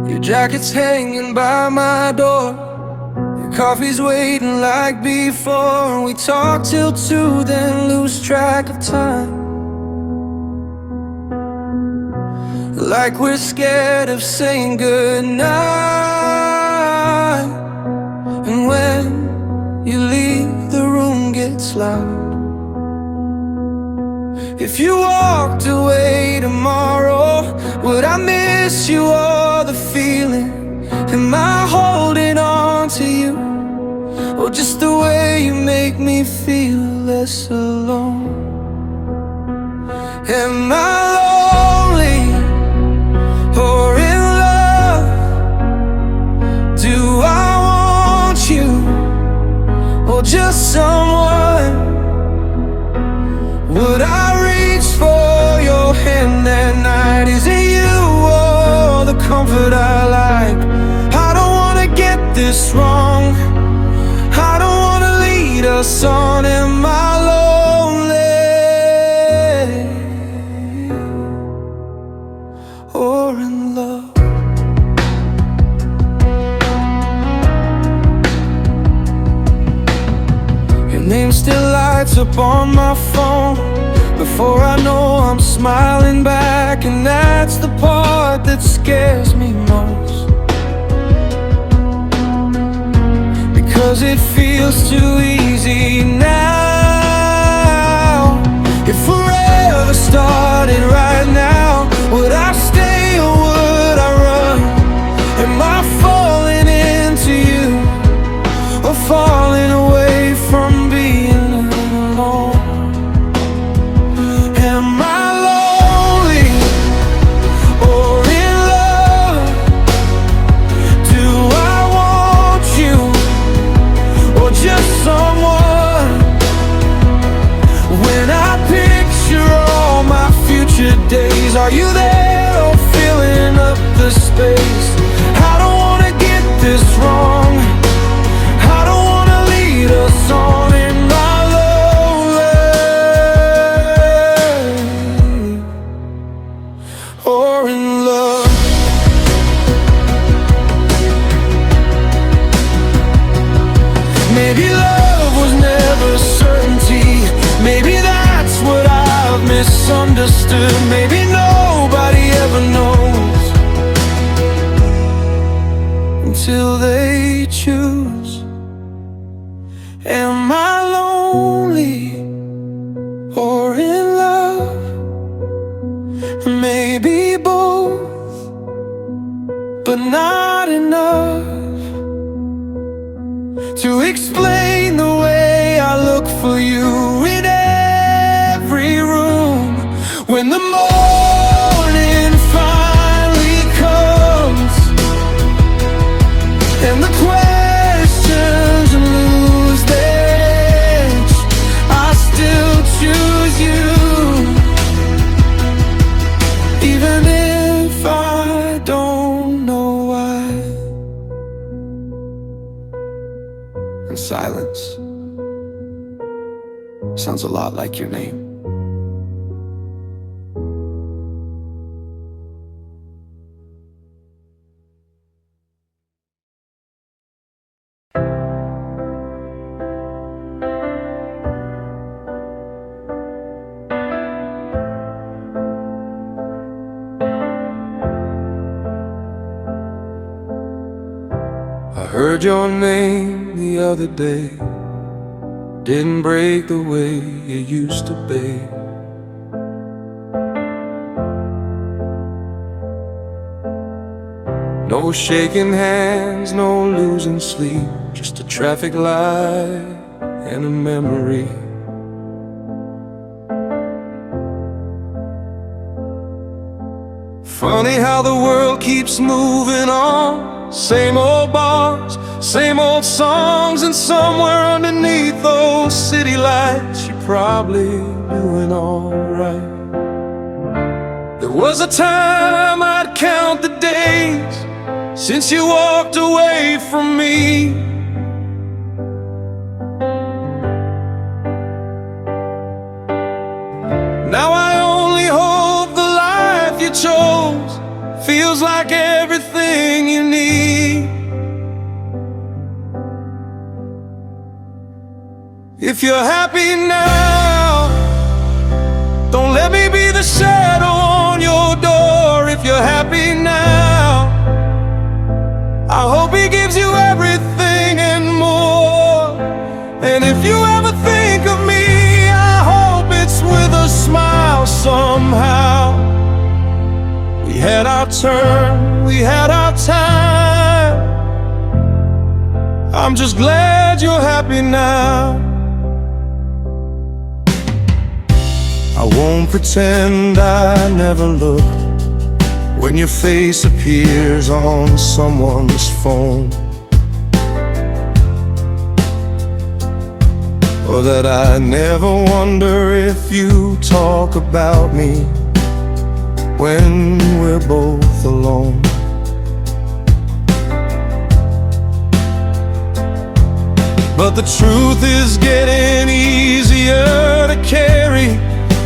Your jacket's hanging by my door, your coffee's waiting like before. We talk till 2, then lose track of time, like we're scared of saying goodnight. And when you leave, the room gets loud. If you walked away tomorrow, would I miss you or the feeling? Am I holding on to you, or just the way you make me feel less alone? Am I lonely or in love? Do I want you, or just someone? Would I reach for your hand that night? Is it you or the comfort I like? I don't wanna get this wrong, I don't wanna lead us on. Am I lonely or in love? Your name still lights up on my phone. Before I know, I'm smiling back, and that's the part that scares me most, because it feels too easy now. If forever started right now, would I stay or would I run? Am I falling into you, or falling away from being alone? Am I lonely or in love? Do I want you, or just someone? When I picture all my future days, are you there or filling up the space? I don't wanna get this wrong, I don't wanna lead us on. In my lonely or in love? Maybe love was never certainty, maybe that's what I've misunderstood. Maybe nobody ever knows until they choose. Am I lonely or in love? Maybe both, but not enough to explain the way I look for you in every room. When the morning finally comes and the questions lose their edge, I still choose you, even if I don't know why. And silence sounds a lot like your name. I heard your name the other day, didn't break the way it used to be. No shaking hands, no losing sleep, just a traffic light and a memory. Funny how the world keeps moving on. Same old bars, same old songs, and somewhere underneath those city lights, you're probably doing alright. There was a time I'd count the days since you walked away from me. Now I only hope the life you chose feels like everything you need. If you're happy now, don't let me be the shadow on your door. If you're happy now, I hope he gives you everything and more. And if you ever think of me, I hope it's with a smile somehow. We had our turn, we had our time. I'm just glad you're happy now. I won't pretend I never look when your face appears on someone's phone, or that I never wonder if you talk about me when we're both alone. But the truth is getting easier to carry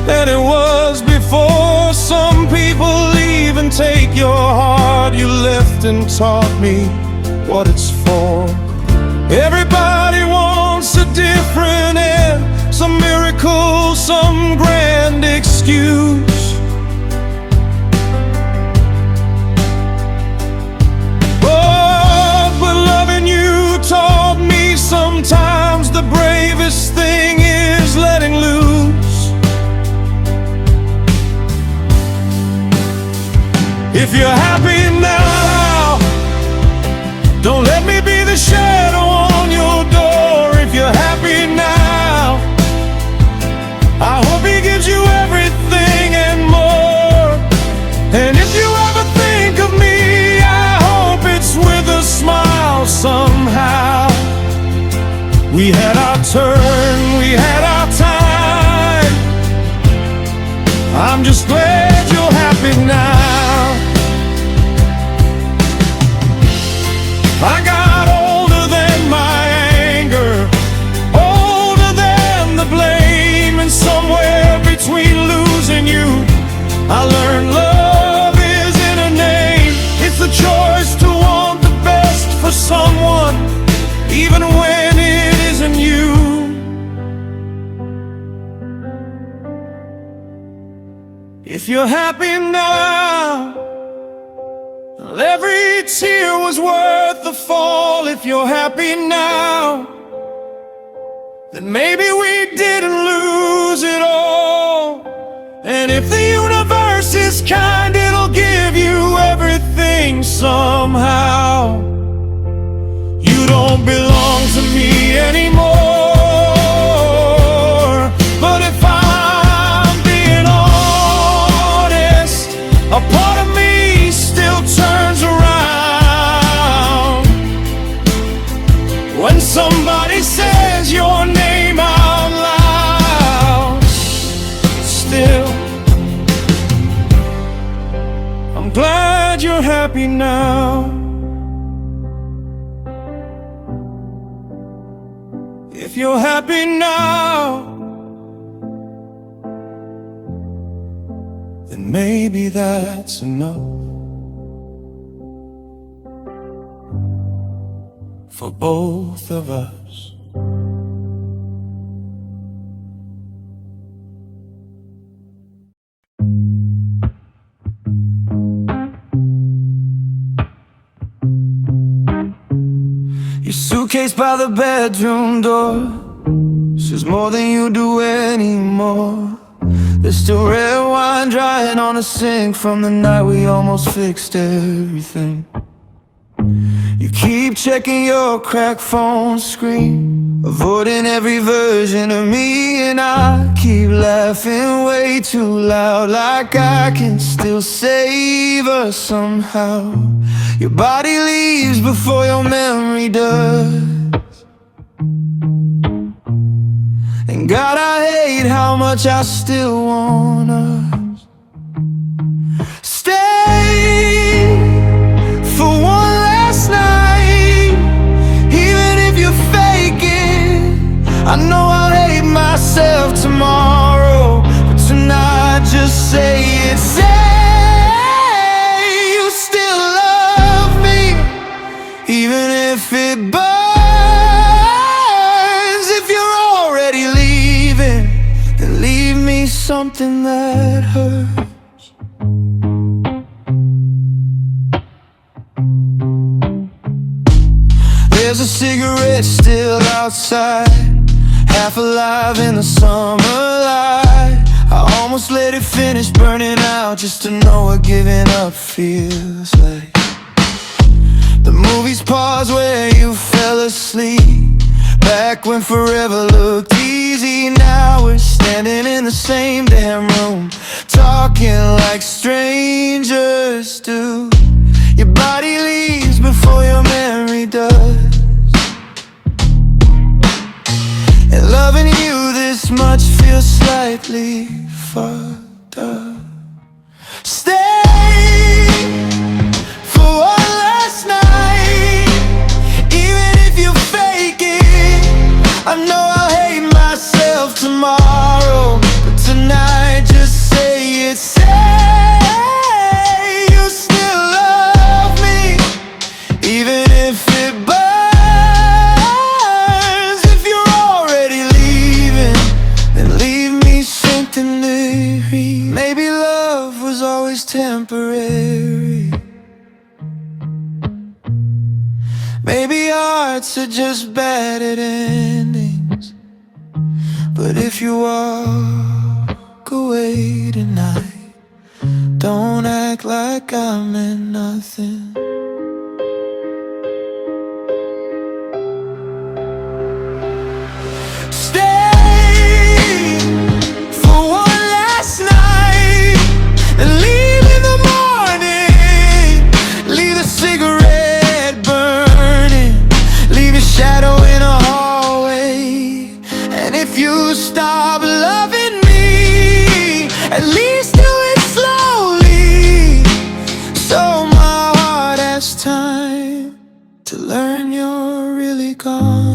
than it was before. Some people even take your heart you left and taught me what it's for. Everybody wants a different end, some miracle, some grand excuse. But loving you taught me sometimes the bravest thing is letting loose. If you're happy now, don't let me be the shadow on your door. If you're happy now, I hope he gives you everything and more. And if you ever think of me, I hope it's with a smile somehow. We had our turn, we had our time. I'm just glad you're happy now. I got older than my anger, older than the blame, and somewhere between losing you, I learned love isn't a name. It's the choice to want the best for someone, even when it isn't you. If you're happy now, every tear was worth the fall. If you're happy now, then maybe we didn't lose it all. And if the universe is kind, it'll give you everything somehow. You don't belong to me anymore. But if I'm being honest, a part of me still turns around when somebody says your name out loud. Still, I'm glad you're happy now. If you're happy now, then maybe that's enough for both of us. Your suitcase by the bedroom door says more than you do anymore. There's still red wine drying on the sink from the night we almost fixed everything. You keep checking your cracked phone screen, avoiding every version of me, and I keep laughing way too loud, like I can still save us somehow. Your body leaves before your memory does, and God, I hate how much I still want us. Stay for one last night, even if you fake it. I know I'll hate myself tomorrow, but tonight just say it. Say you still love me. something that hurts. There's a cigarette still outside, half alive in the summer light. I almost let it finish burning out just to know what giving up feels like. The movies pause where you fell asleep, back when forever looked easy. Now we're standing in the same damn room, talking like strangers do. Your body leaves before your memory does. And loving you this much feels slightly fucked up. Stay for one last night, even if you fake it. I know I'll hate myself tomorrow, but tonight just say it. Say you still love me, even if it burns. If you're already leaving, then leave me something to read. Maybe love was always temporary. Maybe hearts are just bad at endings. But if you walk away tonight, don't act like I meant nothing. Stay for one last night and leave in the morning. Leave the cigarette burning, leave your shadow in a hallway. And if you stop loving me, at least do it slowly, so my heart has time to learn you're really gone.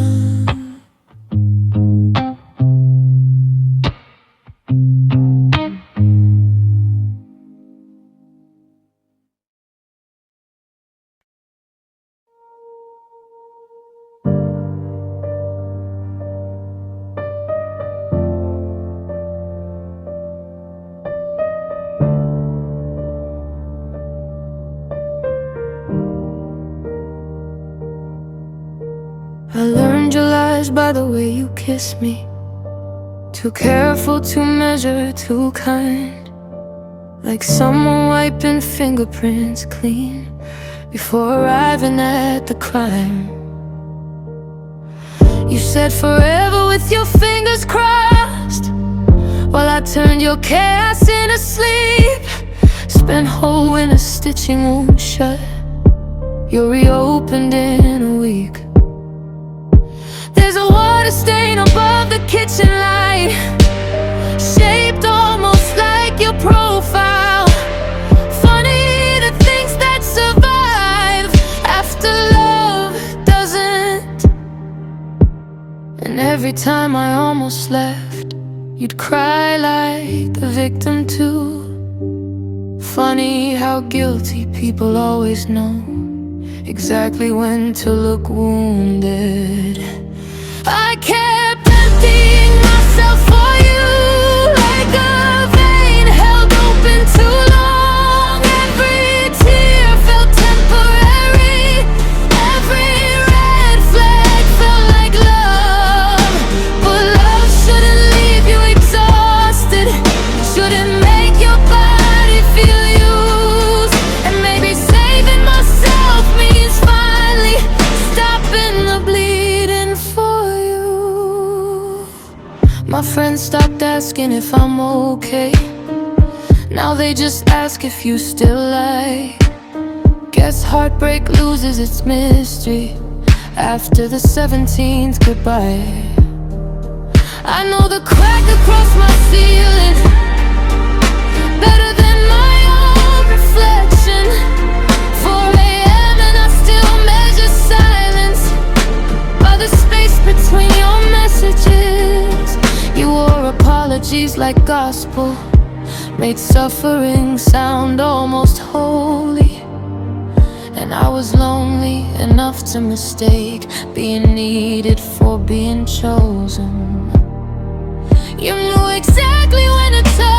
I learned your lies by the way you kiss me. Too careful, too measured, too kind. Like someone wiping fingerprints clean before arriving at the crime. You said forever with your fingers crossed, while I turned your chaos into sleep. Spent whole winter stitching wounds shut. You're reopened in a week. There's a water stain above the kitchen light, shaped almost like your profile. Funny the things that survive after love doesn't. And every time I almost left, you'd cry like a victim too. Funny how guilty people always know exactly when to look wounded. I kept emptying myself for you, like a vein held open too long. Every tear felt temporary, every red flag felt like love. But love shouldn't leave you exhausted, shouldn't make your body feel used. And maybe saving myself means finally stopping the bleeding for. My friends stopped asking if I'm okay. Now they just ask if you still lie. Guess heartbreak loses its mystery after the 17th goodbye. I know the crack across my ceiling better than my own reflection. 4 AM and I still measure silence by the space between your messages. You wore apologies like gospel, made suffering sound almost holy. And I was lonely enough to mistake being needed for being chosen. You knew exactly when to tell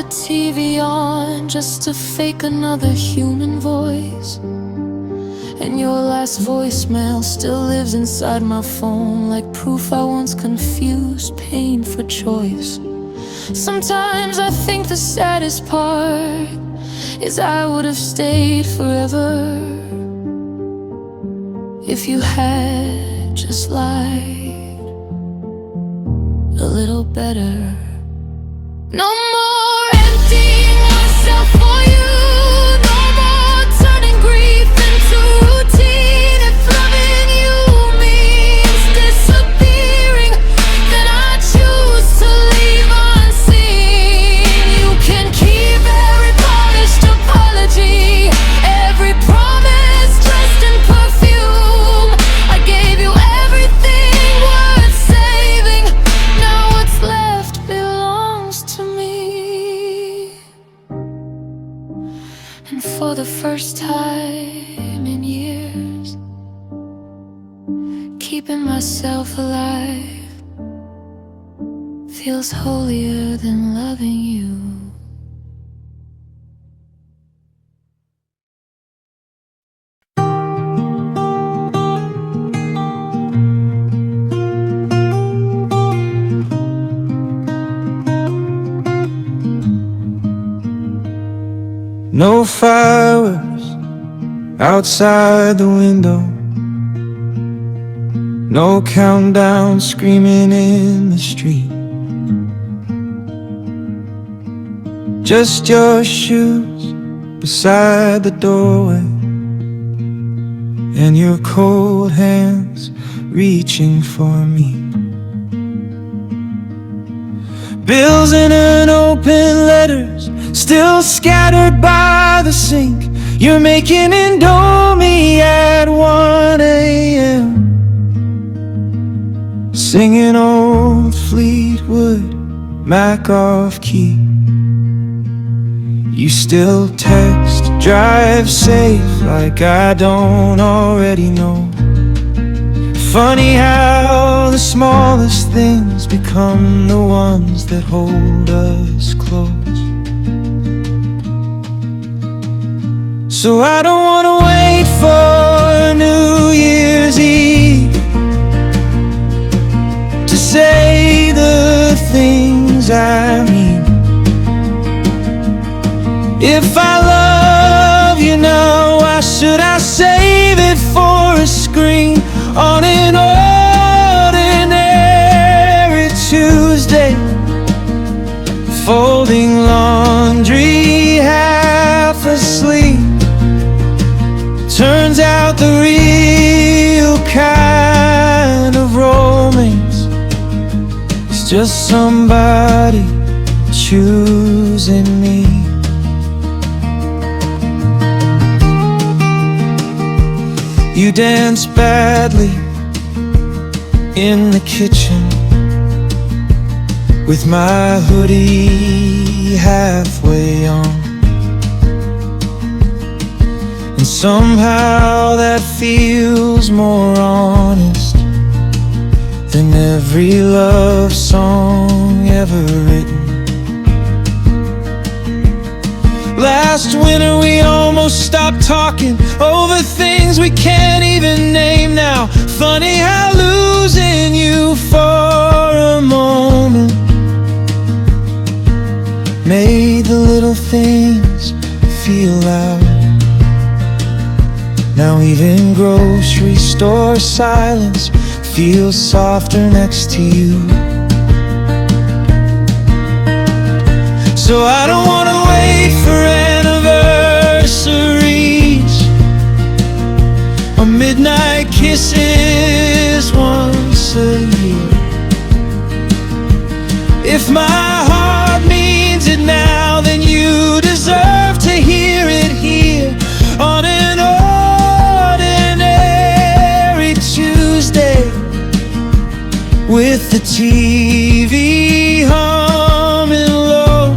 TV on just to fake another human voice. And your last voicemail still lives inside my phone, like proof I once confused pain for choice. Sometimes I think the saddest part is I would have stayed forever if you had just lied a little better. No more emptying myself for you. No more turning grief into routine. If loving you means disappearing, then I choose to leave unseen. You can keep every polished apology, every promise dressed in perfume. I gave you everything worth saving. Now what's left belongs to me. And for the first time in years, keeping myself alive feels holier than loving you. No fireworks outside the window, no countdown screaming in the street. Just your shoes beside the doorway, and your cold hands reaching for me. Bills in unopened letters still scattered by the sink. You're making Indomie at 1 a.m., singing old Fleetwood Mac off key. You still text, drive safe, like I don't already know. Funny how the smallest things become the ones that hold us close. So I don't wanna wait for New Year's Eve to say the things I mean. If I love you now, why should I save it for a screen on an ordinary Tuesday? Folding laundry half asleep. Turns out the real kind of romance is just somebody choosing me. You dance badly in the kitchen with my hoodie halfway on. And somehow that feels more honest than every love song ever written. Last winter we almost stopped talking over things we can't even name now. Funny how losing you for a moment made the little things feel loud. Now even grocery store silence feels softer next to you. So I don't wanna wait for anniversaries or midnight kisses once a year. If my heart means it now, then you deserve to hear it here on an ordinary Tuesday with the TV humming low.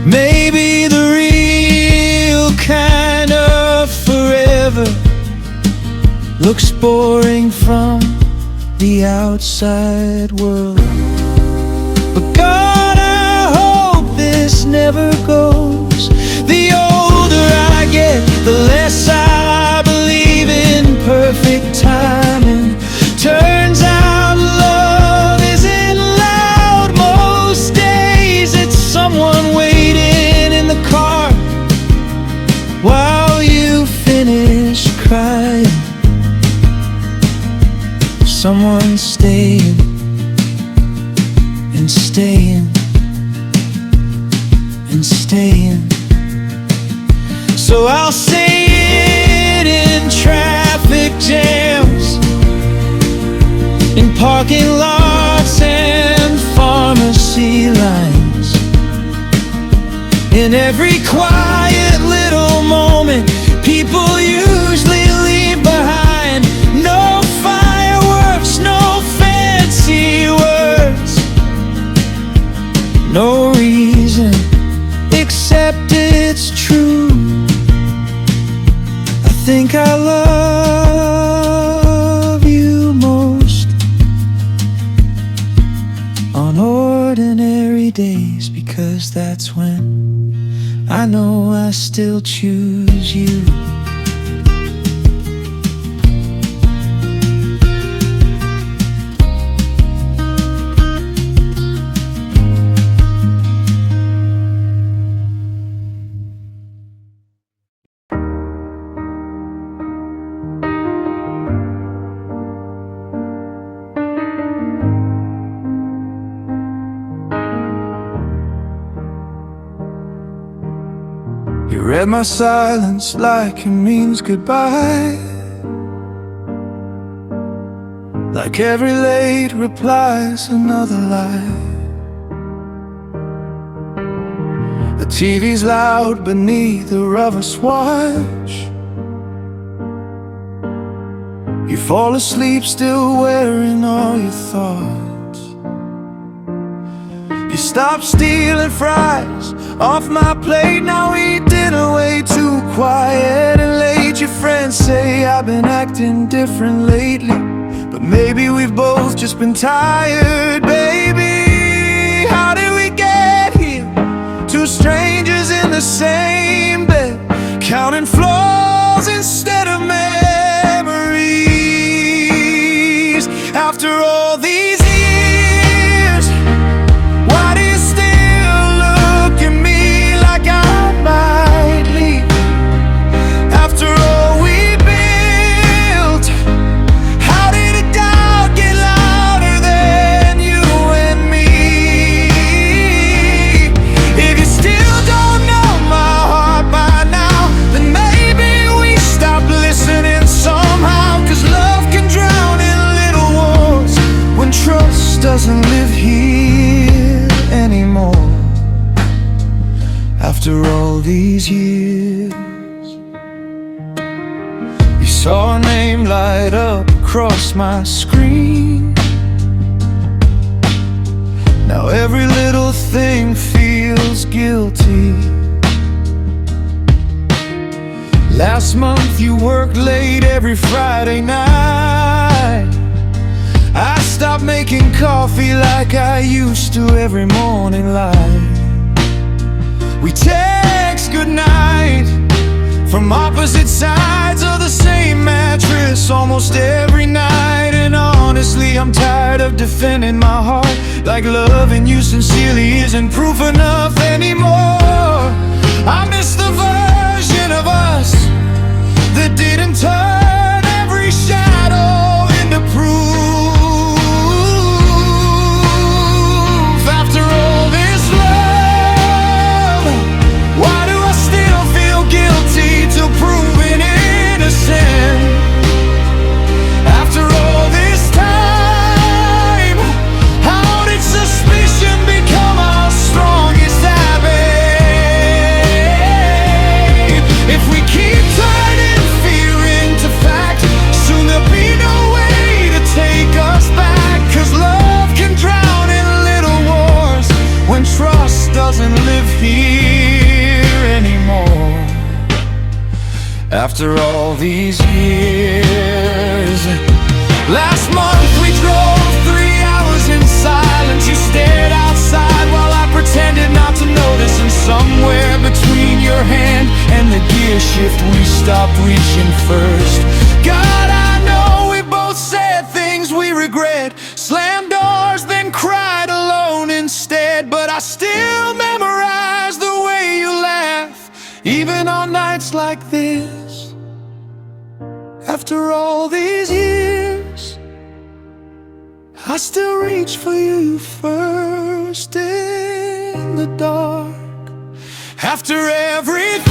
Maybe the real kind of forever looks boring from the outside world, but God, I hope it never goes. The older I get, the less I believe in perfect timing. Turns out love isn't loud most days. It's someone waiting in the car while you finish crying. Someone staying and staying and staying. So I'll say it in traffic jams, in parking lots and pharmacy lines, in every quiet little moment people usually leave behind. No fireworks, no fancy words, no reason except it's true. I think I love you most on ordinary days, because that's when I know I still choose you. You read my silence like it means goodbye, like every late reply's another lie. The TV's loud, but neither of us watch. You fall asleep still wearing all your thoughts. You stopped stealing fries off my plate, now we eat dinner way too quiet and late. Your friends say I've been acting different lately, but maybe we've both just been tired, baby. How did we get here? Two strangers in the same bed, counting flaws instead of memories. After all these years, why do you still look at me like I might leave? After all we built, how did a doubt get louder than you and me? If you still don't know my heart by now, then maybe we stop listening somehow. 'Cause love can drown in little wars when trust doesn't live here anymore. After all these years, you saw a name light up across my screen. Now every little thing feels guilty. Last month you worked late every Friday night. I stopped making coffee like I used to every morning light. We text goodnight from opposite sides of the same mattress almost every night. And honestly, I'm tired of defending my heart like loving you sincerely isn't proof enough anymore. I miss the version of us that didn't turn every shadow into proof. After all this love, why do I still feel guilty till proven innocent? After all this time, how did suspicion become our strongest habit? If we keep turning fear into fact, soon there'll be no way to take us back. 'Cause love can drown in little wars when trust doesn't live here anymore. After all these years, last month we drove 3 hours in silence. You stared outside while I pretended not to notice, and some stop reaching first. God, I know we both said things we regret, slammed doors then cried alone instead. But I still memorize the way you laugh, even on nights like this. After all these years, I still reach for you first in the dark. After everything,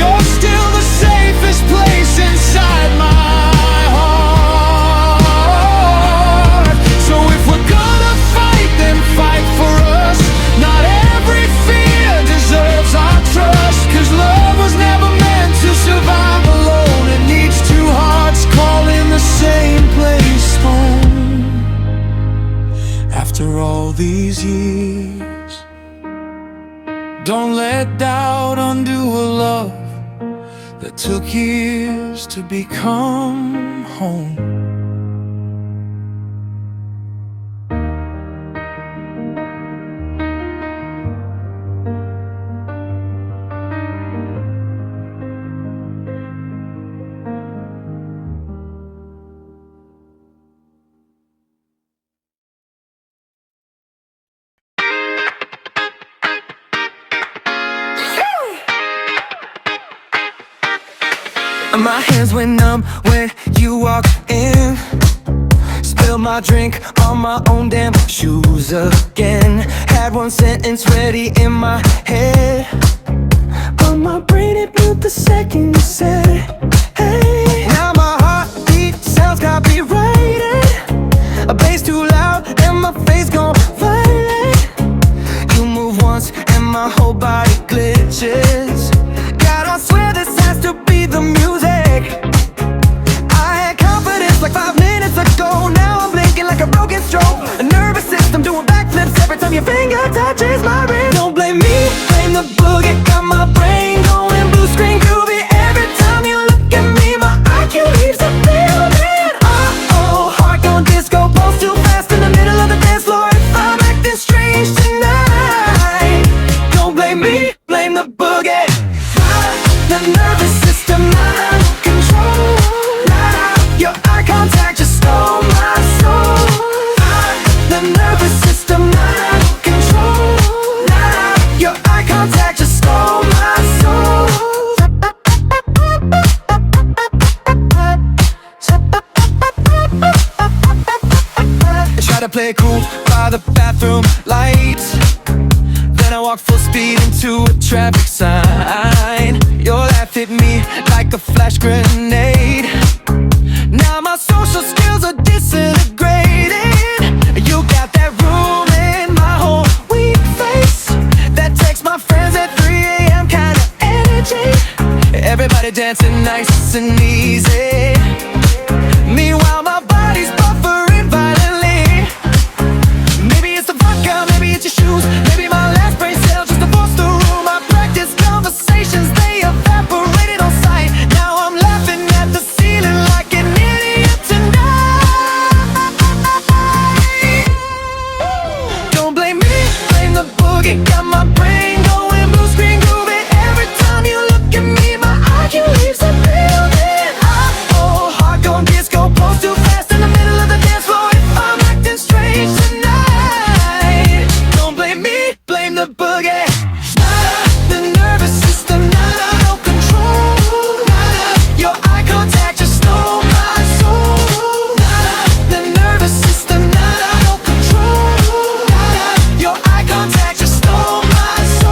you're still the safest place inside my heart. So if we're gonna fight, then fight for us. Not every fear deserves our trust, 'cause love was never meant to survive alone. It needs two hearts calling the same place home. After all these years, don't let doubt undo a love that took years to become home. My hands went numb when you walked in. Spilled my drink on my own damn shoes again. Had one sentence ready in my head, but my brain it blew the second you said it. Hey, now my heartbeat sounds copyrighted. A bass too loud and my face gone violent. You move once and my whole body glitches. God, I swear this has to be the music. I had confidence like 5 minutes ago. Now I'm blinking like a broken stroke. A nervous system doing backflips every time your finger touches my wrist. Don't blame me, blame the boogie. Got my brain going blue screen groovy. Every time you look at me, my IQ leaves the building. Uh-oh, heart going disco, pulse too fast in the middle of the dance floor. If I'm acting strange tonight, don't blame me, blame the boogie. The nervous system not under control. Your eye contact just stole my soul. The nervous system not under control. Your eye contact just stole my soul. I try to play it cool by the bathroom lights, then I walk full speed into a traffic sign. Your laugh hit me like a flash grenade. Now my social skills are disintegrating. You got that room in my whole weak face. That text my friends at 3 a.m. kind of energy. Everybody dancing nice and easy. Meanwhile my body's buffering violently. Maybe it's the vodka, maybe it's your shoes, maybe my last brain cell just to force the room. I practice conversations, they evaporated on sight. Now I'm laughing at the ceiling like an idiot tonight. Don't blame me, blame the boogie. Got my brain going blue screen groovy. Every time you look at me, my IQ leaves the building. Oh, heart going disco, pulse too fast in the middle of the dance floor. If I'm acting strange tonight, don't blame me, blame the boogie. The nervous system not under control. Your eye contact just stole my soul. The nervous system not under control. Your eye contact just stole my soul.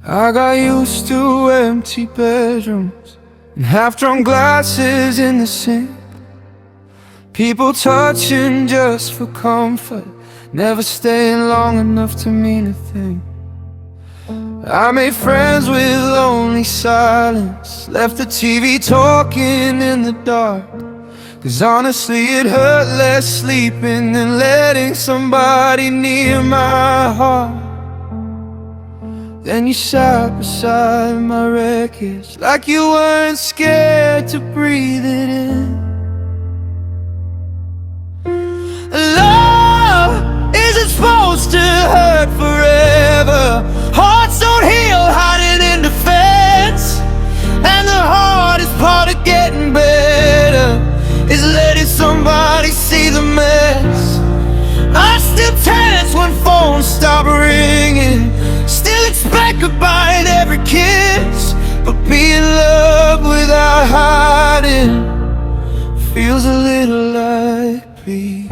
I got used to empty bedrooms and half-drunk glasses in the sink. People touching just for comfort, never staying long enough to mean a thing. I made friends with lonely silence, left the TV talking in the dark. 'Cause honestly it hurt less sleeping than letting somebody near my heart. Then you sat beside my wreckage like you weren't scared to breathe it in. Love isn't supposed to hurt forever. Hearts don't heal hiding in defense. And the hardest part of getting better is letting somebody see the mess. I still tense when phones stop ringing, still expect goodbye in every kiss. But being loved without hiding feels a little like peace.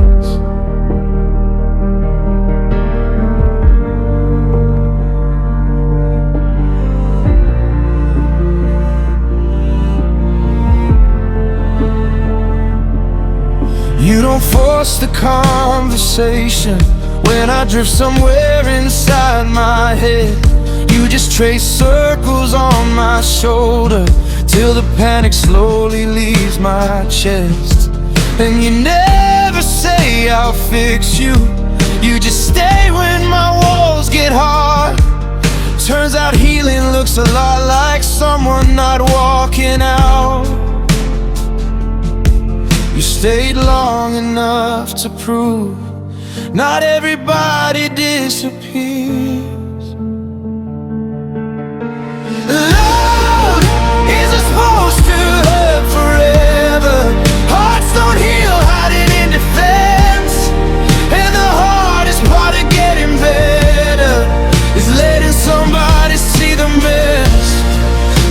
You don't force the conversation when I drift somewhere inside my head. You just trace circles on my shoulder till the panic slowly leaves my chest. And you never say I'll fix you, you just stay when my walls get hard. Turns out healing looks a lot like someone not walking out. You stayed long enough to prove not everybody disappears. Love isn't supposed to hurt forever. Hearts don't heal hiding in defense. And the hardest part of getting better is letting somebody see the mess.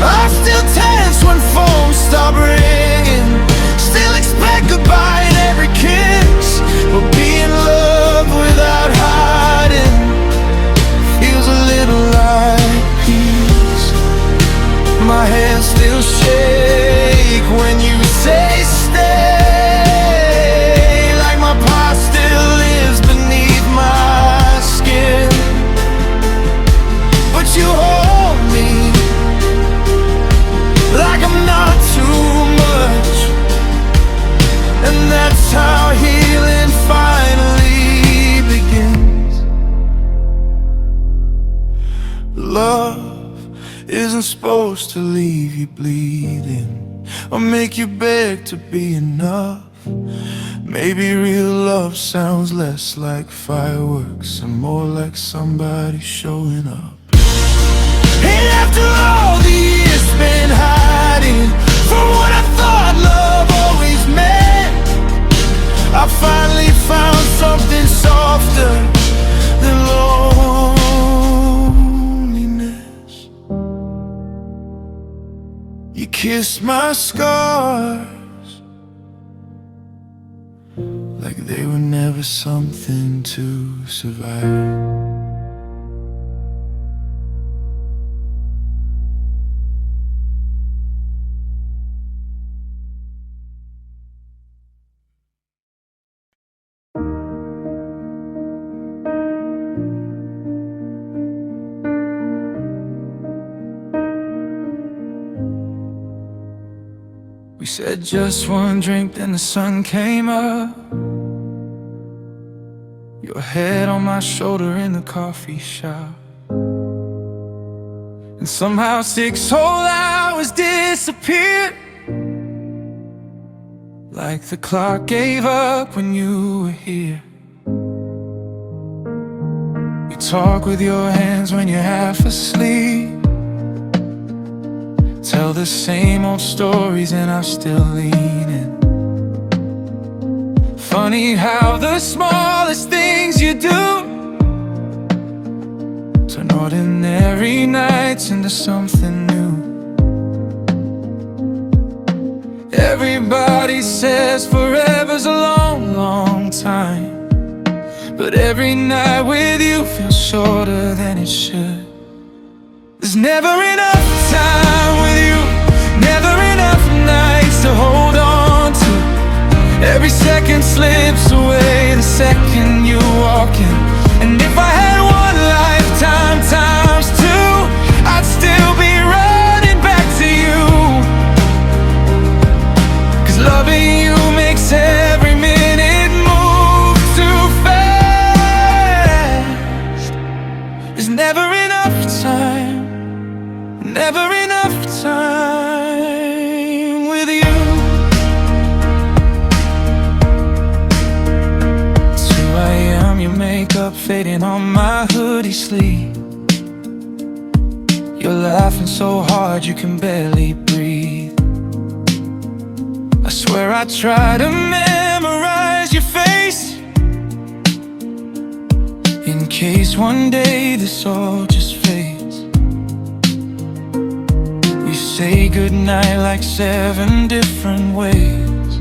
I still tense when phones stop ringing, still expect goodbye in every kiss. But being loved without hiding feels a little like peace. My hands still shake when you say stay, like my past still lives beneath my skin. But you hold me like I'm not too much. And that's how healing finally begins. Love isn't supposed to leave you bleeding or make you beg to be enough. Maybe real love sounds less like fireworks and more like somebody showing up. And after all the years spent hiding from what I thought love always meant, I finally found something softer than loneliness. You kissed my scars like they were never something to survive. We said just one drink, then the sun came up. Your head on my shoulder in the coffee shop. And somehow 6 whole hours disappeared, like the clock gave up when you were here. You talk with your hands when you're half asleep, tell the same old stories and I'm still leaning. Funny how the smallest things you do turn ordinary nights into something new. Everybody says forever's a long, long time, but every night with you feels shorter than it should. 'Cause There's never enough time with you, never enough nights to hold on to. Every second slips away the second you walk in. And if I had one lifetime times two, I'd still be running back to you. 'Cause loving you makes every minute move too fast. There's never enough time, never enough time with you. It's who I am, your makeup fading on my hoodie sleeve. You're laughing so hard you can barely breathe. I swear I try to memorize your face, in case one day this all just fades. We say goodnight like 7 different ways,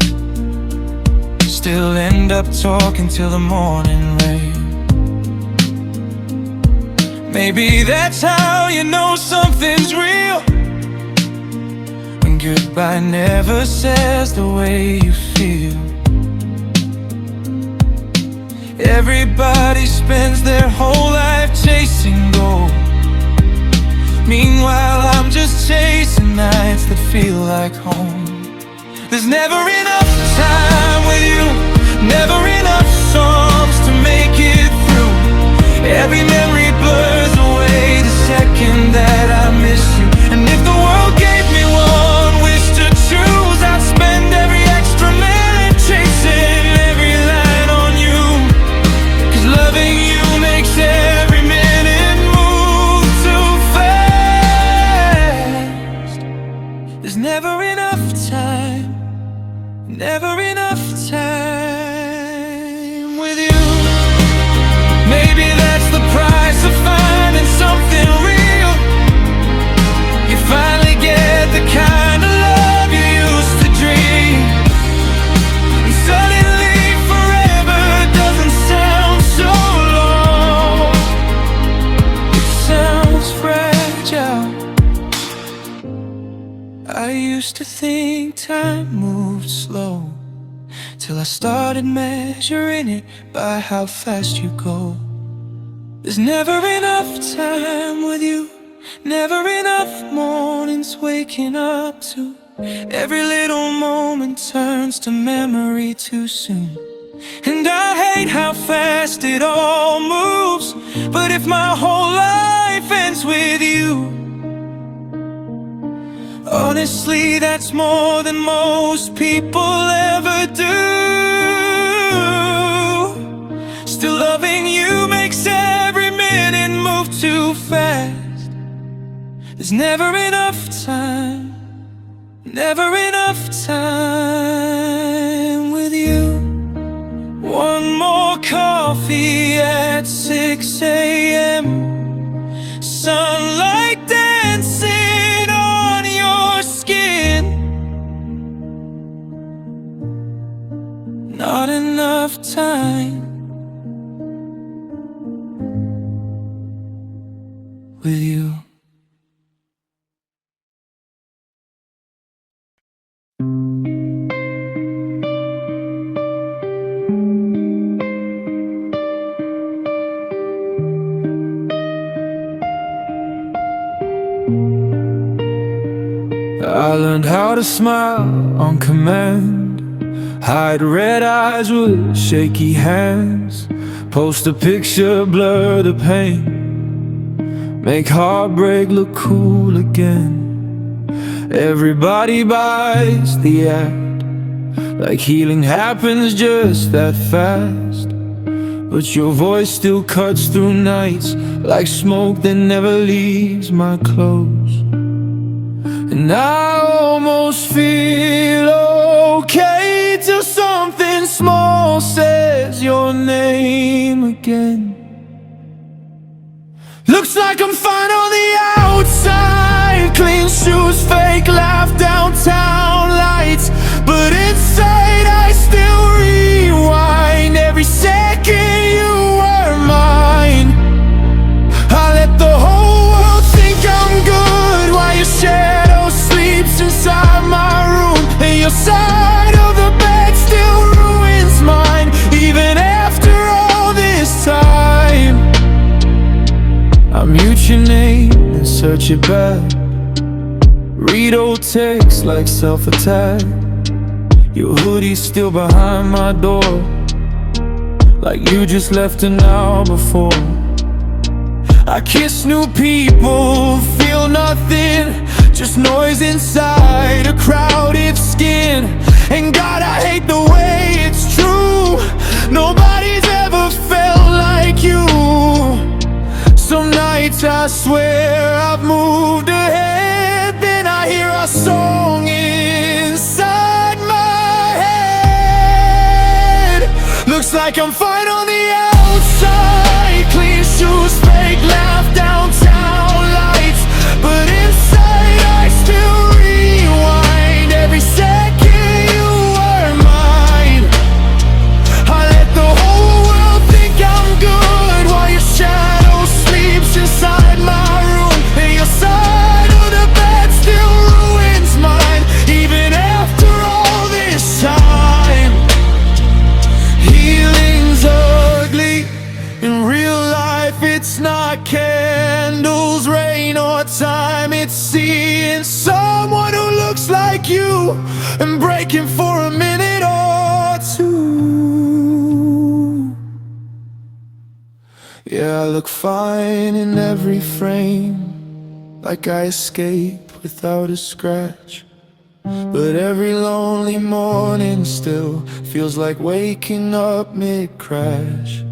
still end up talking till the morning rain. Maybe that's how you know something's real, when goodbye never says the way you feel. Everybody spends their whole life chasing gold, meanwhile I'm just chasing nights that feel like home. There's never enough time with you, never enough songs to make it through. Every memory blurs away the second that I miss you. And if the world gave me one wish to choose, I'd spend every extra minute chasing every line on you. 'Cause loving you makes every minute move too fast. There's never enough time, never enough time with you. Maybe that's the price of finding something real. You finally get the kind of love you used to dream, and suddenly forever doesn't sound so long. It sounds fragile. I used to think time moved slow, till I started measuring it by how fast you go. There's never enough time with you, never enough mornings waking up to. Every little moment turns to memory too soon. And I hate how fast it all moves, but if my whole life ends with you, honestly that's more than most people ever do. Still loving you makes every minute move too fast. There's never enough time, never enough time with you. One more coffee at 6 a.m. Sunlight dancing on your skin. Not enough time with you. I learned how to smile on command, hide red eyes with shaky hands, post a picture, blur the pain, make heartbreak look cool again. Everybody buys the act, like healing happens just that fast. But your voice still cuts through nights like smoke that never leaves my clothes. And I almost feel okay till something small says your name again. Looks like I'm fine on the outside, clean shoes, fake laugh, downtown lights, but inside I still rewind. Every second you were mine, I let the whole world think I'm good. back. Read old texts like self-attack. Your hoodie's still behind my door, like you just left an hour before. I kiss new people, feel nothing, just noise inside a crowded skin. And God, I hate the way it's true, nobody's ever felt like you. Some nights I swear I've moved ahead, then I hear a song inside my head. Looks like I'm fine on the outside, clean shoes, fake laugh, downtown lights, but inside I still rewind. Every second you were mine, I let the whole world think I'm good, while your shadow sleeps inside my room, and your side of the bed still ruins mine. Even after all this time, healing's ugly. In real life it's not candles, rain or time, it's seeing someone who looks like you and breaking for a minute or two. Yeah, I look fine in every frame, like I escaped without a scratch. But every lonely morning still feels like waking up mid-crash.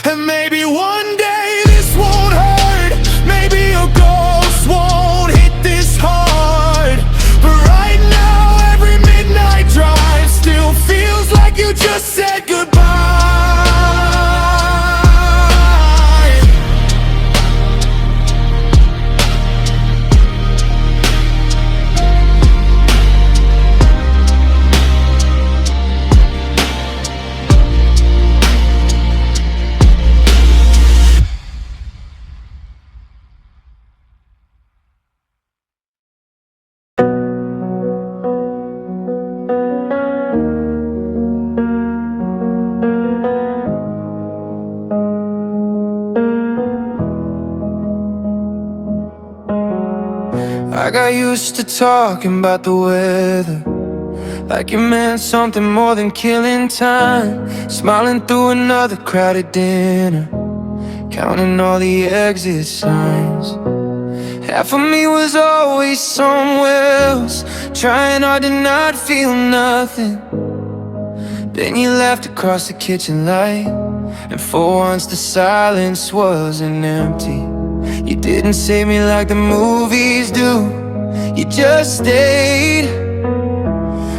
And maybe one day this won't hurt, maybe your ghost won't hit this hard, but right now every midnight drive still feels like you just said goodbye. I got used to talking about the weather, like it meant something more than killing time. Smiling through another crowded dinner, counting all the exit signs. Half of me was always somewhere else, trying hard to not feel nothing. Then you laughed across the kitchen light, and for once the silence wasn't empty. You didn't save me like the movies do, you just stayed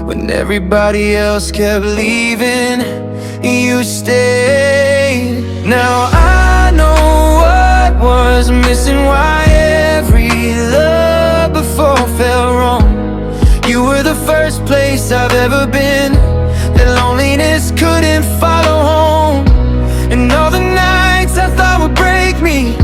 when everybody else kept leaving. You stayed. Now I know what was missing, why every love before felt wrong. You were the first place I've ever been that loneliness couldn't follow home. And all the nights I thought would break me,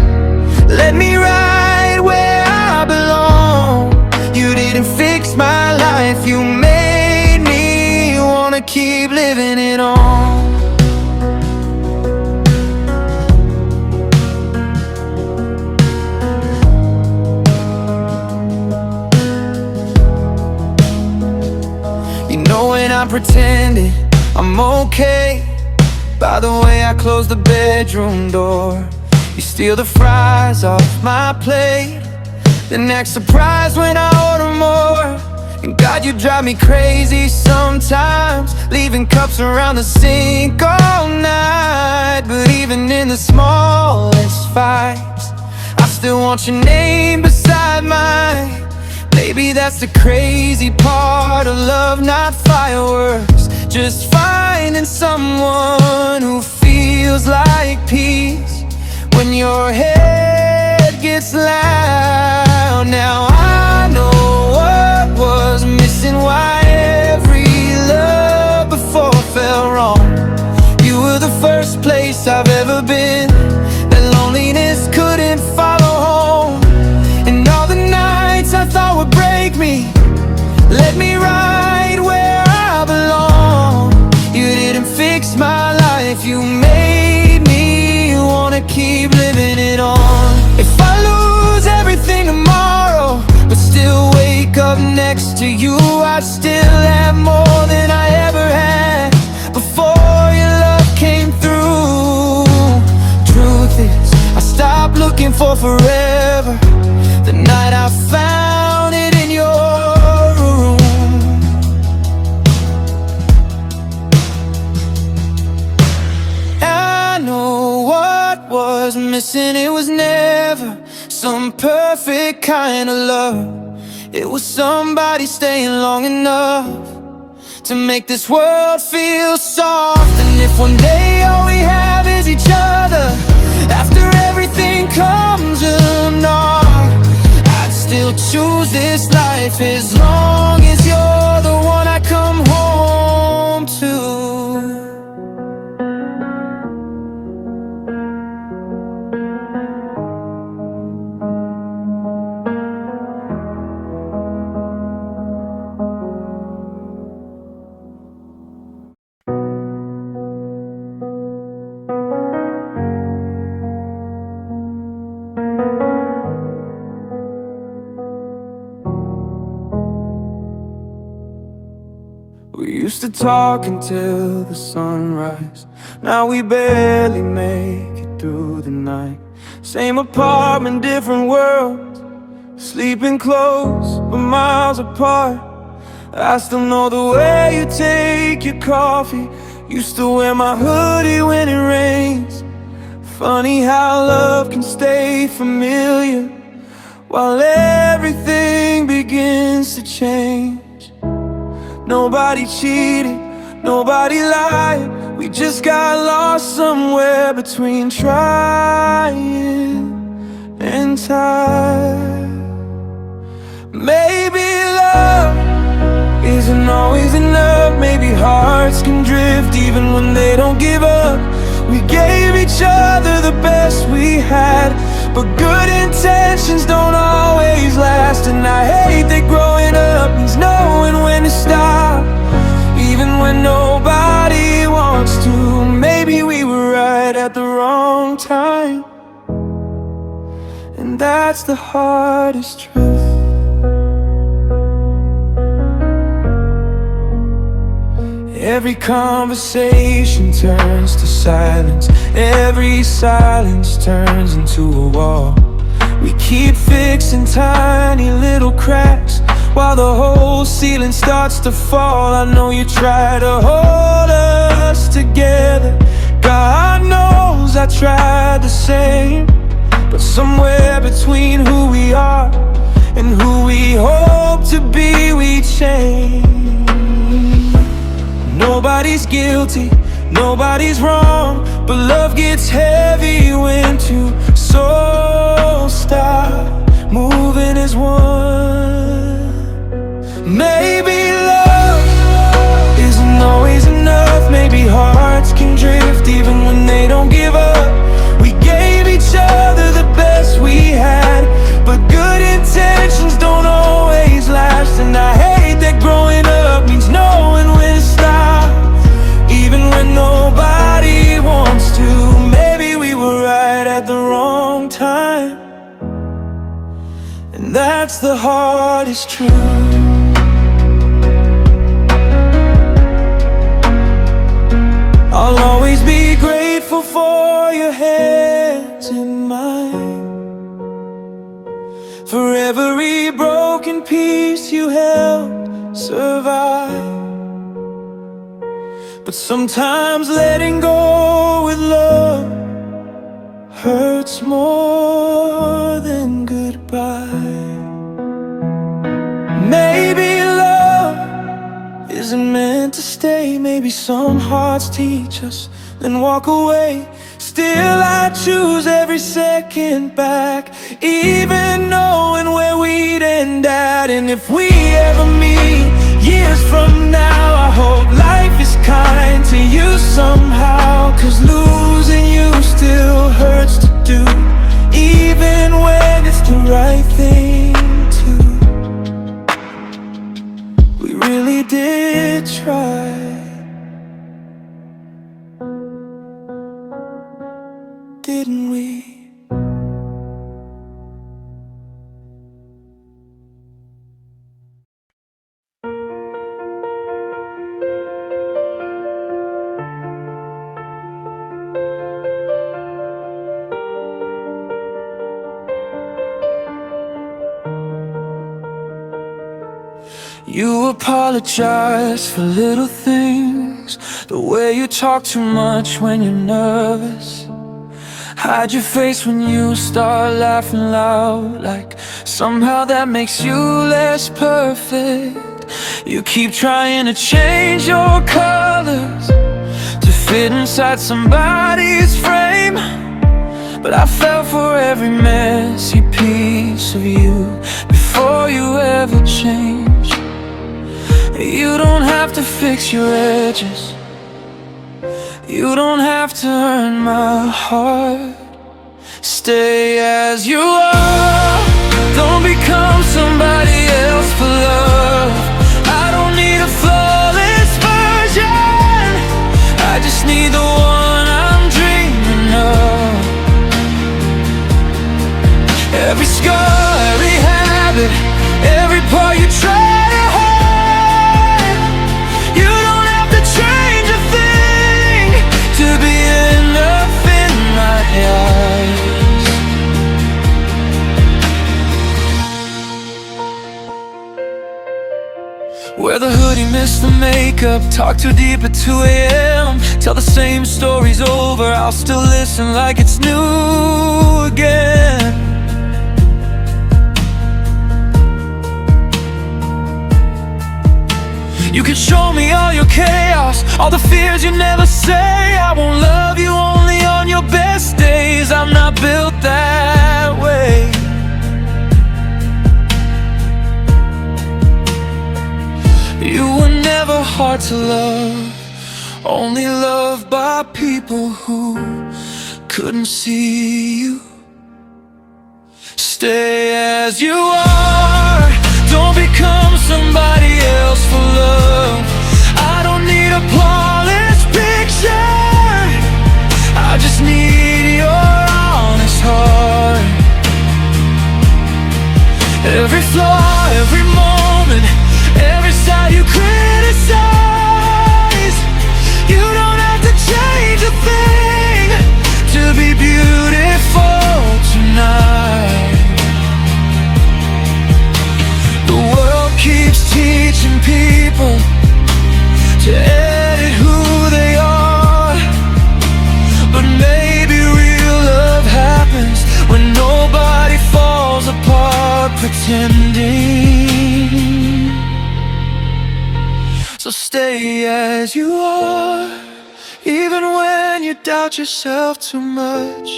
let me right where I belong. You didn't fix my life, you made me wanna keep living it on. You know when I'm pretending I'm okay, by the way I close the bedroom door. You steal the fries off my plate, then act surprised when I order more. And God, you drive me crazy sometimes, leaving cups around the sink all night. But even in the smallest fights, I still want your name beside mine. Maybe that's the crazy part of love, not fireworks, just finding someone who feels like peace when your head gets loud. Now I know what was missing, why every love before felt wrong. You were the first place I've ever been that loneliness couldn't follow home. And all the nights I thought would break me, let me right where I belong. You didn't fix my life, you made me wanna keep living it on. If I lose everything next to you, I'd still have more than I ever had before your love came through. Truth is, I stopped looking for forever the night I found it in your room. I know what was missing, it was never some perfect kind of love. It was somebody staying long enough to make this world feel soft. And if one day all we have is each other, after everything comes along, I'd still choose this life as long as you're the one I come home to. We used to talk until the sunrise. Now we barely make it through the night. Same apartment, different world, sleeping close but miles apart. I still know the way you take your coffee. Used to wear my hoodie when it rains. Funny how love can stay familiar while everything begins to change. Nobody cheated, nobody lied. We just got lost somewhere between trying and tired. Maybe love isn't always enough. Maybe hearts can drift even when they don't give up. We gave each other the best we had, but good intentions don't always last. And I hate that growing up means knowing when to stop, even when nobody wants to. Maybe we were right at the wrong time, and that's the hardest truth. Every conversation turns to silence. Every silence turns into a wall. We keep fixing tiny little cracks while the whole ceiling starts to fall. I know you try to hold us together. God knows I tried the same, but somewhere between who we are and who we hope to be, we change. Nobody's guilty, nobody's wrong, but love gets heavy when two souls stop moving as one. Maybe love isn't always enough. Maybe hearts can drift even when they don't give up. We gave each other the best we had, but good intentions don't always last. And I hate that growing up means knowing when to stop, even when nobody wants to. Maybe we were right at the wrong time, and that's the hardest truth. I'll always be grateful for your hands in mine, for every broken piece you helped survive. But sometimes letting go with love hurts more than goodbye. Maybe love isn't meant to stay. Maybe some hearts teach us, then walk away. Still I choose every second back, even knowing where we'd end at. And if we ever meet years from now, I hope life is kind to you somehow. 'Cause losing you still hurts to do, even when it's the right thing to. We really did try, didn't we? You apologize for little things, the way you talk too much when you're nervous. Hide your face when you start laughing loud, like somehow that makes you less perfect. You keep trying to change your colors to fit inside somebody's frame, but I fell for every messy piece of you before you ever changed. You don't have to fix your edges, you don't have to earn my heart. Stay as you are, don't become somebody else for love. I don't need a flawless version, I just need the one I'm dreaming of. Every scar, every habit, every part you try to hide. You don't have to change a thing to be enough in my eyes. Wear the hoodie, miss the makeup, talk too deep at 2 a.m. Tell the same stories over, I'll still listen like it's new again. You can show me all your chaos, all the fears you never say. I won't love you only on your best days, I'm not built that way. You were never hard to love, only loved by people who couldn't see you. Stay as you are, don't become somebody else for love. I don't need a flawless picture, I just need your honest heart. Every flaw, every moment, every side you criticize, you don't have to change a thing to be beautiful tonight. The world keeps teaching people to edit who they are, but maybe real love happens when nobody falls apart pretending. So stay as you are, even when you doubt yourself too much,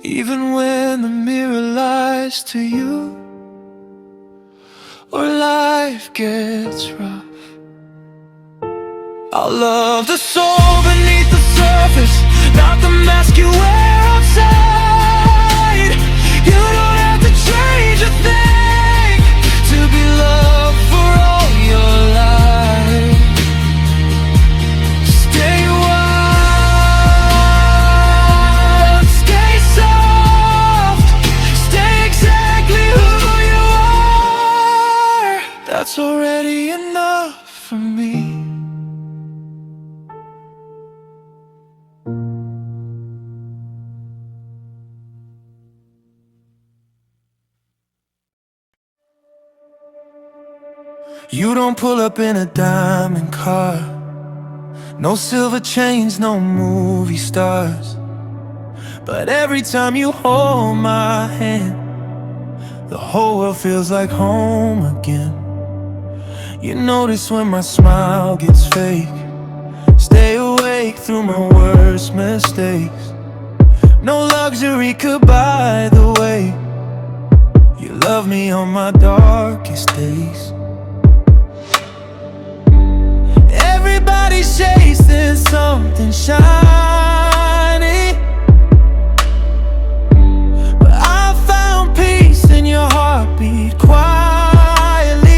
even when the mirror lies to you, or life gets rough. I'll love the soul beneath the surface, not the mask you wear outside. You don't have to change a thing to be loved for all your life. Stay wild, stay soft, stay exactly who you are. That's already enough for me. You don't pull up in a diamond car, no silver chains, no movie stars, but every time you hold my hand, the whole world feels like home again. You notice when my smile gets fake, stay awake through my worst mistakes. No luxury could buy the way you love me on my darkest days. Everybody's chasing something shiny, but I found peace in your heartbeat quietly.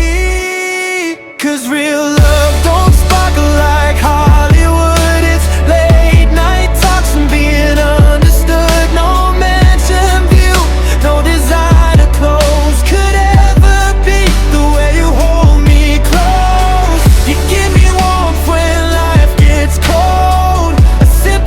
'Cause real love don't sparkle like Hollywood. It's late night talks and being understood. No mansion view, no designer clothes could ever be the way you hold me close. You give me warmth when life gets cold, a sip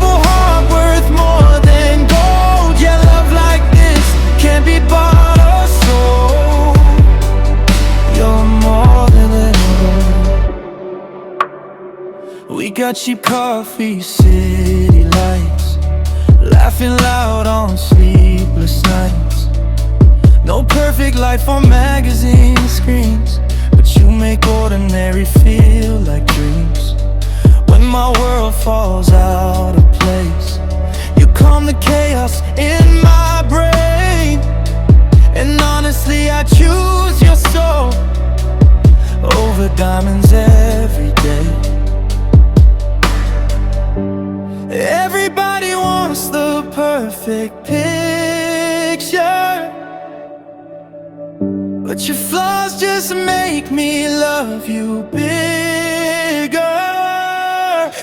got cheap coffee, city lights, laughing loud on sleepless nights. No perfect life on magazine screens, but you make ordinary feel like dreams. When my world falls out of place, you calm the chaos in my brain. And honestly, I choose your soul over diamonds every day. Everybody wants the perfect picture, but your flaws just make me love you bigger.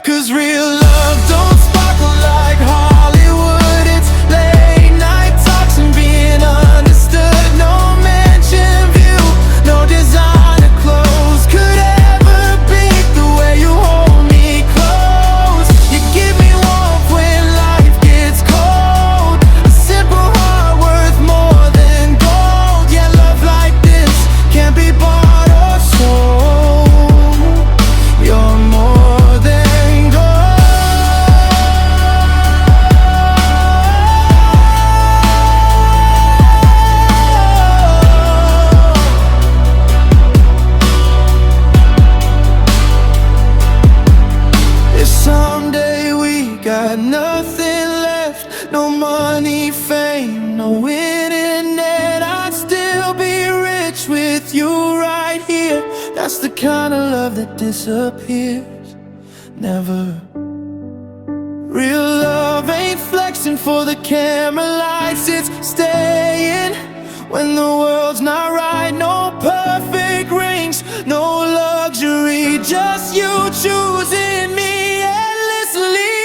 'Cause real love don't sparkle like Hollywood. It's late night talks and being understood. No mansion view, no designer clothes could ever beat the way you hold me close. You give me warmth when life gets cold, a simple heart worth more than gold. Yeah, love like this can't be bought or sold. You're more than gold. If someday we got nothing left, no money, fame, no internet, I'd still be rich with you right here. That's the kind of love that disappears, never. Real love ain't flexing for the camera lights, it's staying when the world's not right. No perfect rings, no luxury, just you choosing me endlessly.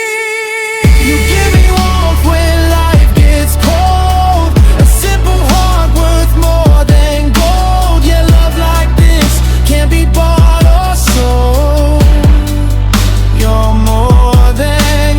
You give me warmth when life gets cold, a simple heart worth more than gold. Yeah, love like this can't be bought or sold. You're more than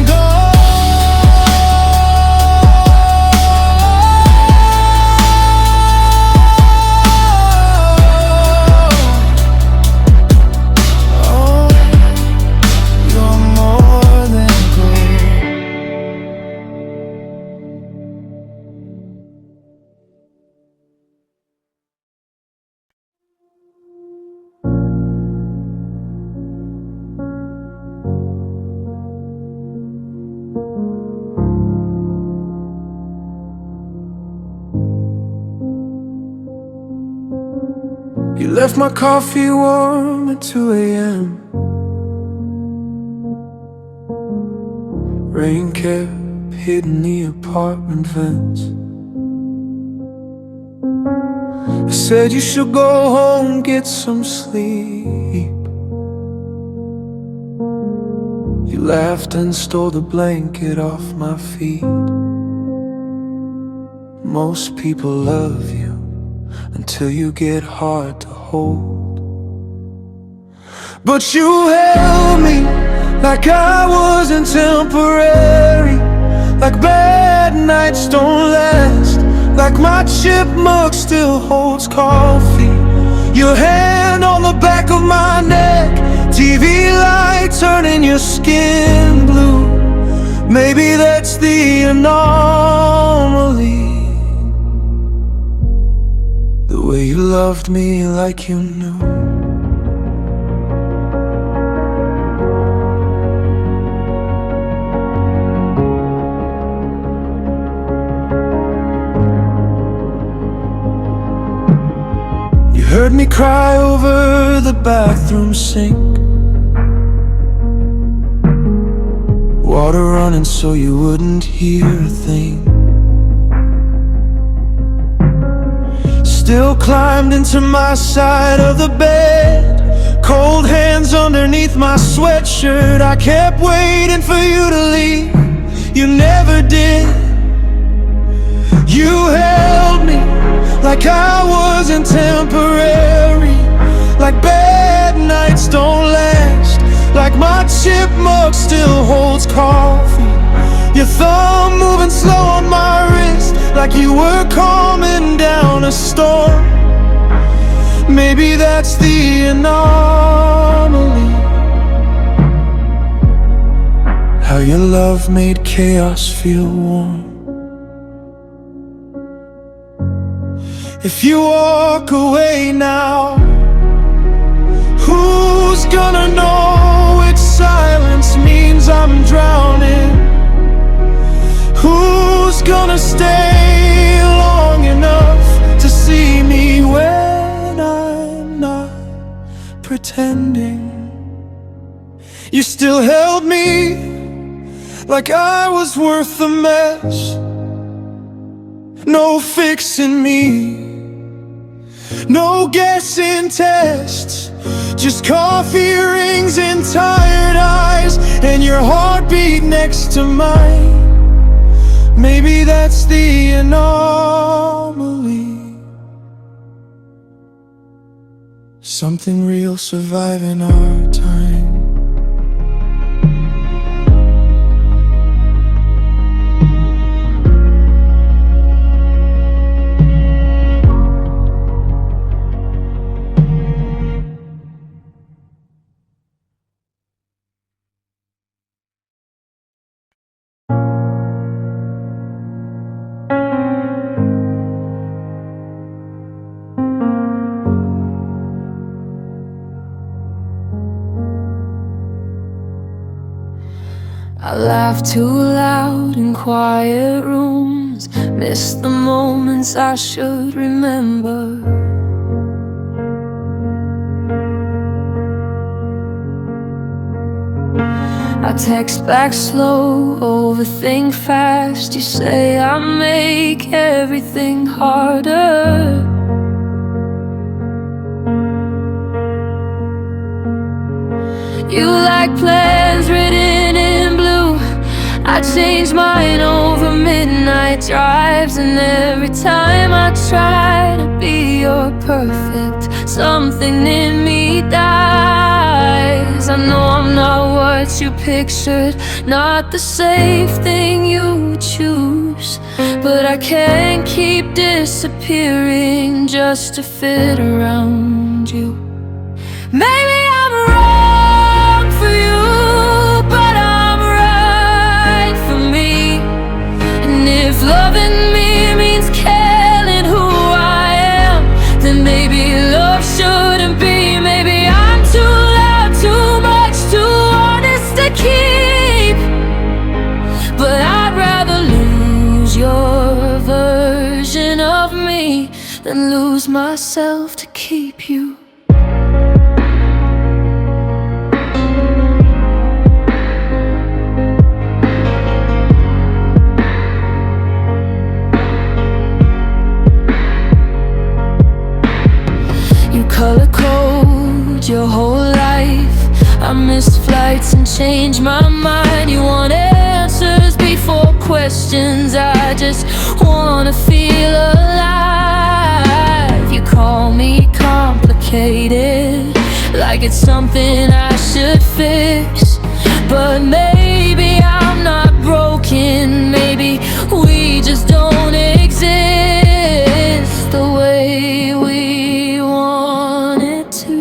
You left my coffee warm at 2 a.m. Rain kept hitting the apartment vents. I said you should go home, get some sleep. You laughed and stole the blanket off my feet. Most people love you until you get hard to hold. But you held me like I wasn't temporary, like bad nights don't last, like my chipmunk still holds coffee. Your hand on the back of my neck, TV light turning your skin blue. Maybe that's the anomaly, the way you loved me like you knew. You heard me cry over the bathroom sink, water running so you wouldn't hear a thing. Still climbed into my side of the bed, cold hands underneath my sweatshirt. I kept waiting for you to leave, you never did. You held me like I wasn't temporary, like bad nights don't last, like my chipmunk still holds coffee. Your thumb moving slow on my wrist, like you were calming down a storm. Maybe that's the anomaly, how your love made chaos feel warm. If you walk away now, who's gonna know which silence means I'm drowning? Who's gonna stay long enough to see me when I'm not pretending? You still held me like I was worth the mess. No fixing me, no guessing tests, just coffee rings and tired eyes, and your heartbeat next to mine. Maybe that's the anomaly. Something real surviving our time. I laugh too loud in quiet rooms, miss the moments I should remember. I text back slow, overthink fast. You say I make everything harder. You like plans written in blue. I change mine over midnight drives, and every time I try to be your perfect, something in me dies. I know I'm not what you pictured, not the safe thing you choose, but I can't keep disappearing just to fit around you. Maybe I'm wrong for you, but I'm right for me. And if loving me means killing who I am, then maybe love shouldn't be. Maybe I'm too loud, too much, too honest to keep, but I'd rather lose your version of me than lose myself to keep you. Color code your whole life. I missed flights and changed my mind. You want answers before questions. I just wanna feel alive. You call me complicated, like it's something I should fix, but maybe I'm not broken. Maybe we just don't exist the way we want it to.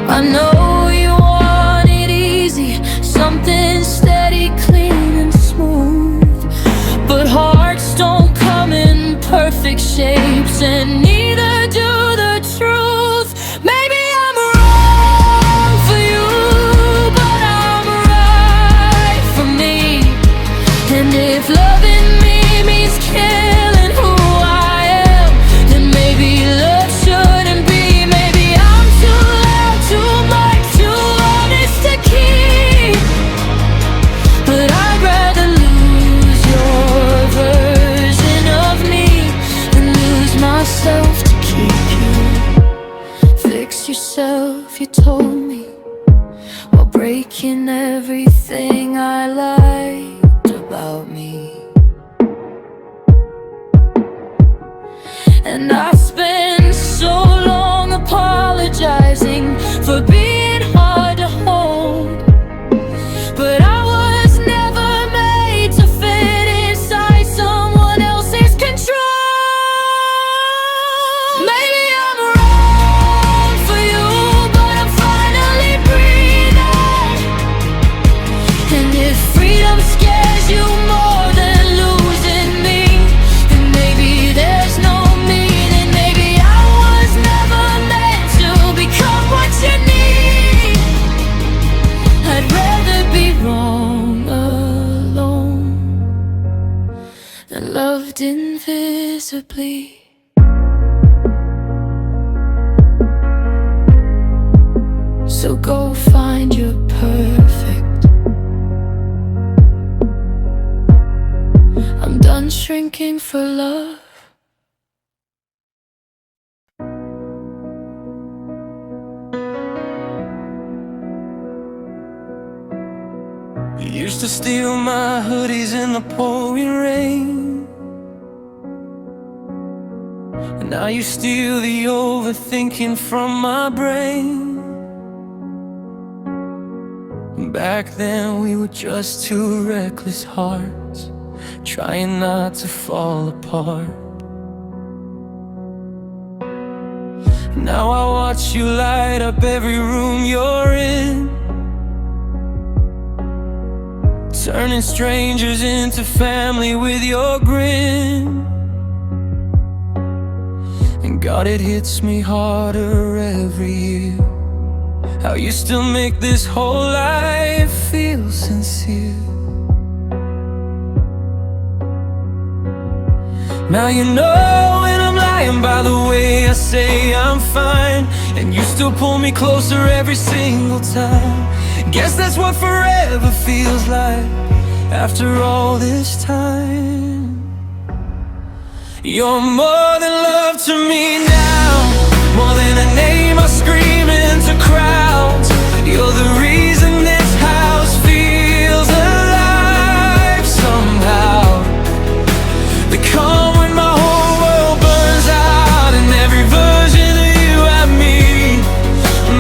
I know you want it easy, something steady, clean and smooth, but hearts don't come in perfect shapes, and neither do the truth. Maybe I'm wrong for you, but I'm right for me. And if loving me means killing who I am, then maybe love shouldn't be. Maybe I'm too loud, too much, too honest to keep, but I'd rather lose your version of me than lose myself to keep you. Fix yourself, you told me, while breaking everything I liked about me. And I spent so long apologizing for being hard to hold, but I was never made to fit inside someone else's control. Maybe I'm wrong for you, but I'm finally breathing. bleed. So go find your perfect. I'm done shrinking for love. You used to steal my hoodies in the pouring rain, and now you steal the overthinking from my brain. Back then we were just two reckless hearts, trying not to fall apart. Now I watch you light up every room you're in, turning strangers into family with your grin. And God, it hits me harder every year, how you still make this whole life feel sincere. Now you know when I'm lying by the way I say I'm fine, and you still pull me closer every single time. Guess that's what forever feels like after all this time. You're more than love to me now, more than a name I scream into crowds. You're the reason this house feels alive somehow. The calm when my whole world burns out, and every version of you and me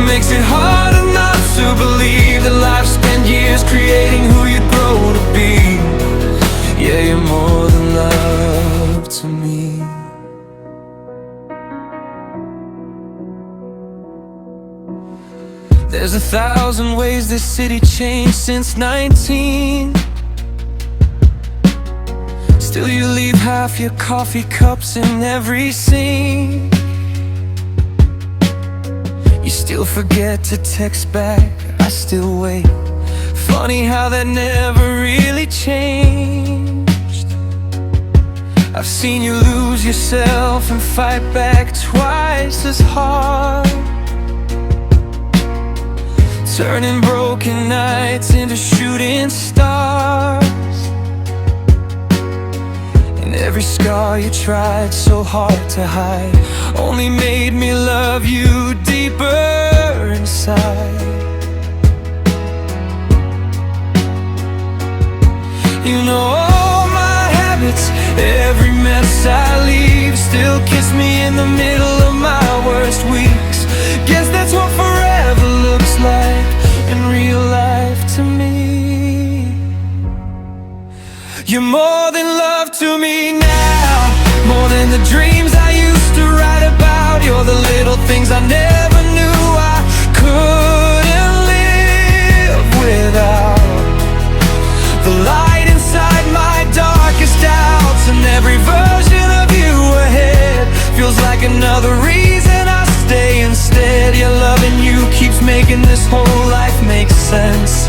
makes it harder not to believe that life spent years creating who you'd grow to be. Yeah, you're more than love to me. There's 1,000 ways this city changed since 19. Still you leave half your coffee cups in every scene. You still forget to text back, I still wait. Funny how that never really changed. I've seen you lose yourself and fight back twice as hard, turning broken nights into shooting stars. And every scar you tried so hard to hide only made me love you deeper inside. You know all my habits, every mess I leave, still kiss me in the middle of my worst weeks. Guess that's what forever looks like in real life to me. You're more than love to me now, more than the dreams I used to write about. You're the little things I never knew I couldn't live without. The light inside my darkest doubts, and every version of you ahead feels like another reason I stay instead. Your loving you keeps making this whole life make sense.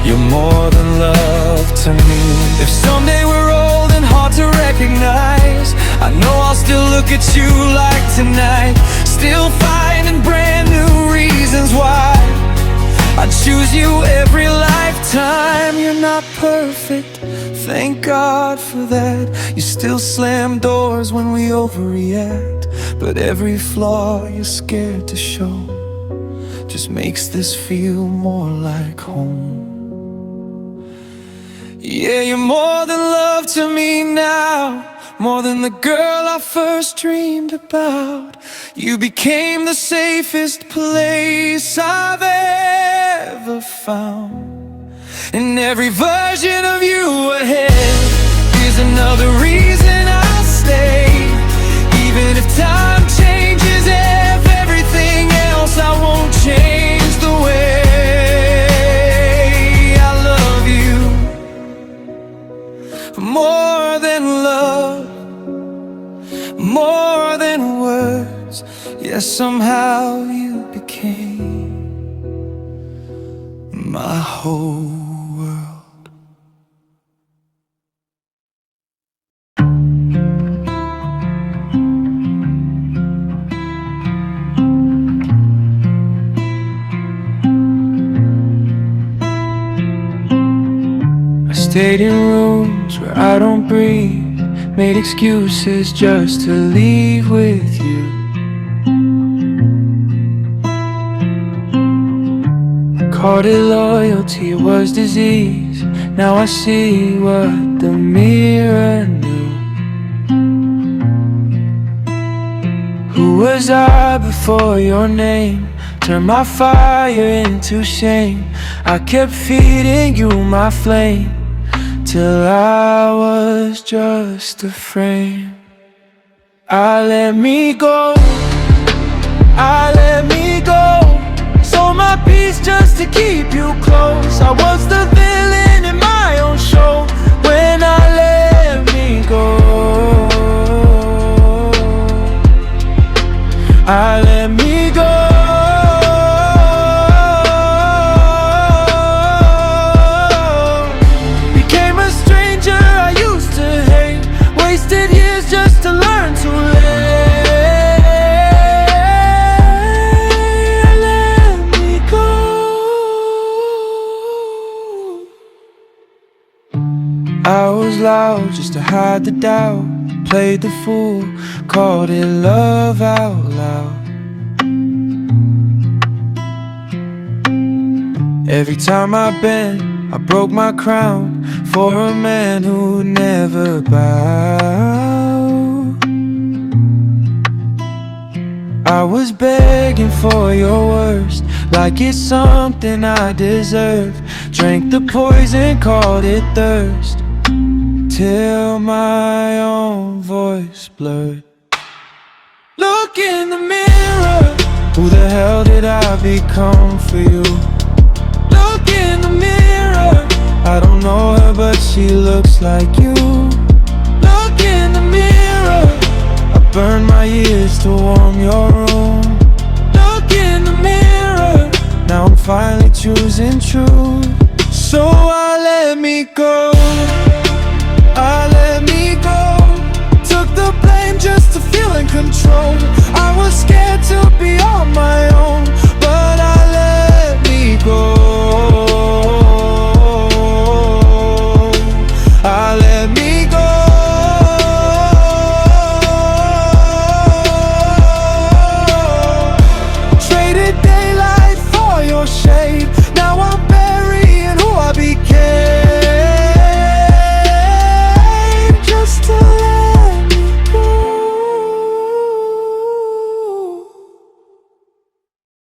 You're more than love to me. If someday we're old and hard to recognize, I know I'll still look at you like tonight, still finding brand new reasons why I choose you every lifetime. You're not perfect, thank God for that. You still slam doors when we overreact, but every flaw you're scared to show just makes this feel more like home. Yeah, you're more than love to me now, more than the girl I first dreamed about. You became the safest place I've ever found, and every version of you ahead is another reason I'll stay. Even if time changes everything else, I won't change the way I love you. More than love, more than words. Yes, somehow you became my whole world. Stayed in rooms where I don't breathe, made excuses just to leave with you. Called it loyalty, it was disease. Now I see what the mirror knew. Who was I before your name turned my fire into shame? I kept feeding you my flame till I was just a frame. I let me go, I let me go. Sold my peace just to keep you close. I was the villain in my own show when I let me go. I let me go. Became a stranger I used to hate. Wasted years just to learn to live. Let me go. I was loud just to hide the doubt. Played the fool, called it love out loud. Every time I bent, I broke my crown for a man who'd never bow. I was begging for your worst, like it's something I deserve. Drank the poison, called it thirst, till my own voice blurred. Look in the mirror, who the hell did I become for you? Look in the mirror, I don't know her but she looks like you. Look in the mirror, I burned my years to warm your room. Look in the mirror, now I'm finally choosing truth. So I let me go, I let me go. Took the blame just to feel in control.